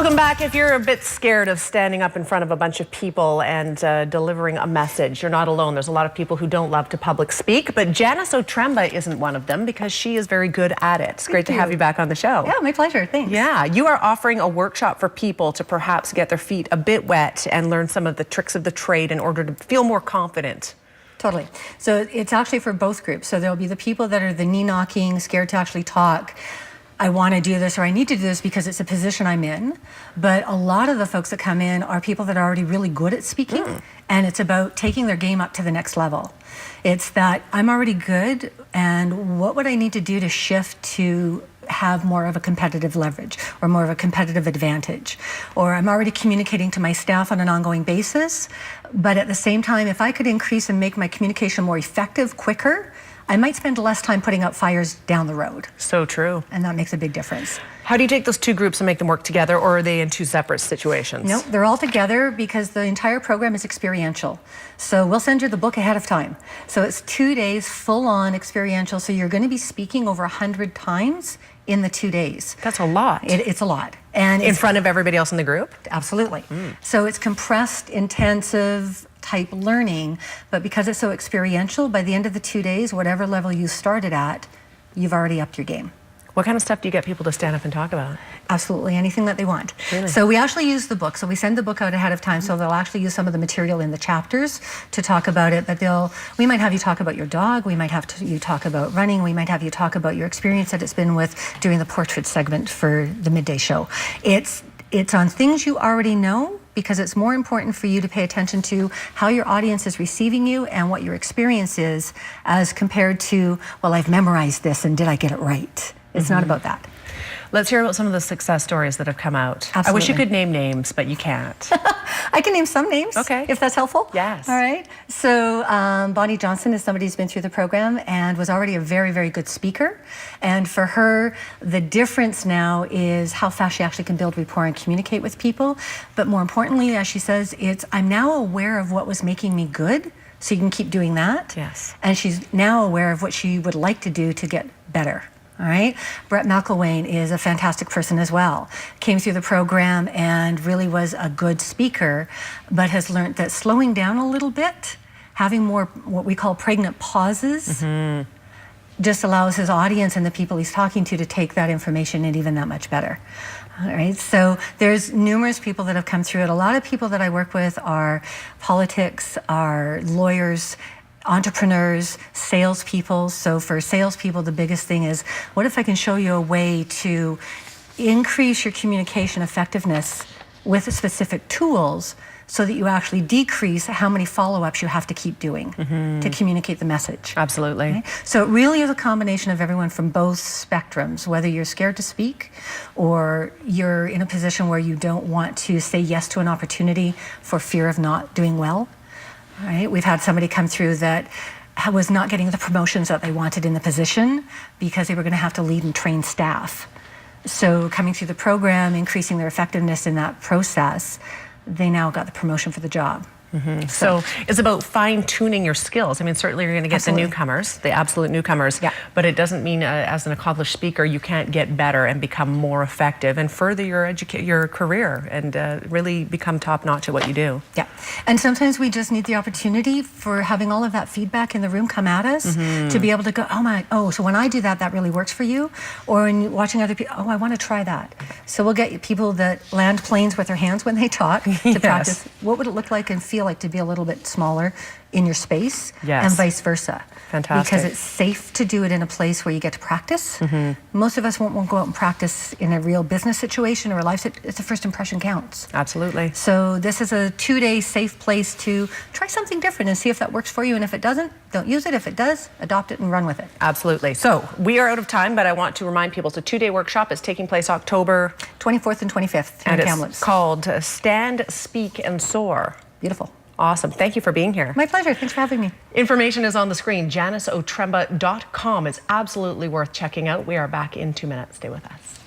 Welcome back. If you're a bit scared of standing up in front of a bunch of people and delivering a message, you're not alone. There's a lot of people who don't love to public speak, but Janice Otremba isn't one of them because she is very good at it. It's great to have you back on the show. Yeah, my pleasure. Thanks. Yeah, you are offering a workshop for people to perhaps get their feet a bit wet and learn some of the tricks of the trade in order to feel more confident. Totally. So it's actually for both groups. So there'll be the people that are the knee knocking, scared to actually talk. I want to do this or I need to do this because it's a position I'm in. But a lot of the folks that come in are people that are already really good at speaking. And it's about taking their game up to the next level. It's that I'm already good, and what would I need to do to shift to have more of a competitive leverage or more of a competitive advantage? Or I'm already communicating to my staff on an ongoing basis, but at the same time, if I could increase and make my communication more effective quicker, I might spend less time putting out fires down the road. So true. And that makes a big difference. How do you take those two groups and make them work together, or are they in two separate situations? No, they're all together because the entire program is experiential. So we'll send you the book ahead of time. So it's 2 days full-on experiential. So you're going to be speaking over 100 times in the 2 days. That's a lot. It's a lot. And in front of everybody else in the group? Absolutely. So it's compressed, intensive type learning, but because it's so experiential, by the end of the 2 days, whatever level you started at, you've already upped your game. What kind of stuff do you get people to stand up and talk about? Absolutely anything that they want. Really? So we actually use the book. So we send the book out ahead of time. So they'll actually use some of the material in the chapters to talk about it. But we might have you talk about your dog. We might have you talk about running. We might have you talk about your experience that it's been with doing the portrait segment for the Midday show. It's on things you already know, because it's more important for you to pay attention to how your audience is receiving you and what your experience is, as compared to, well, I've memorized this and did I get it right? It's not about that. Let's hear about some of the success stories that have come out. Absolutely. I wish you could name names, but you can't. I can name some names, okay, if that's helpful. Yes. All right. So Bonnie Johnson is somebody who's been through the program and was already a very, very good speaker. And for her, the difference now is how fast she actually can build rapport and communicate with people. But more importantly, as she says, I'm now aware of what was making me good, so you can keep doing that. Yes. And she's now aware of what she would like to do to get better. All right. Brett McElwain is a fantastic person as well. Came through the program and really was a good speaker, but has learned that slowing down a little bit, having more what we call pregnant pauses, just allows his audience and the people he's talking to take that information in even that much better. All right, so there's numerous people that have come through it. A lot of people that I work with are politics, are lawyers, entrepreneurs, salespeople. So for salespeople, the biggest thing is, what if I can show you a way to increase your communication effectiveness with specific tools so that you actually decrease how many follow-ups you have to keep doing to communicate the message. Absolutely. Okay? So it really is a combination of everyone from both spectrums, whether you're scared to speak or you're in a position where you don't want to say yes to an opportunity for fear of not doing well. All right, we've had somebody come through that was not getting the promotions that they wanted in the position because they were going to have to lead and train staff. So coming through the program, increasing their effectiveness in that process, they now got the promotion for the job. So it's about fine-tuning your skills. I mean, certainly you're going to get the newcomers, the absolute newcomers, but it doesn't mean as an accomplished speaker you can't get better and become more effective and further your career and really become top-notch at what you do. Yeah, and sometimes we just need the opportunity for having all of that feedback in the room come at us to be able to go, so when I do that, that really works for you? Or when you're watching other people, I want to try that. So we'll get people that land planes with their hands when they talk to practice. What would it look like and feel like to be a little bit smaller in your space, and vice versa. Fantastic. Because it's safe to do it in a place where you get to practice. Most of us won't go out and practice in a real business situation or a life situation. It's a first impression counts. Absolutely. So this is a 2-day safe place to try something different and see if that works for you. And if it doesn't, don't use it. If it does, adopt it and run with it. Absolutely. So we are out of time, but I want to remind people it's a 2-day workshop. It's taking place October 24th and 25th in Kamloops. It's called Stand, Speak, and Soar. Beautiful. Awesome. Thank you for being here. My pleasure. Thanks for having me. Information is on the screen. JaniceOtremba.com. It's absolutely worth checking out. We are back in 2 minutes. Stay with us.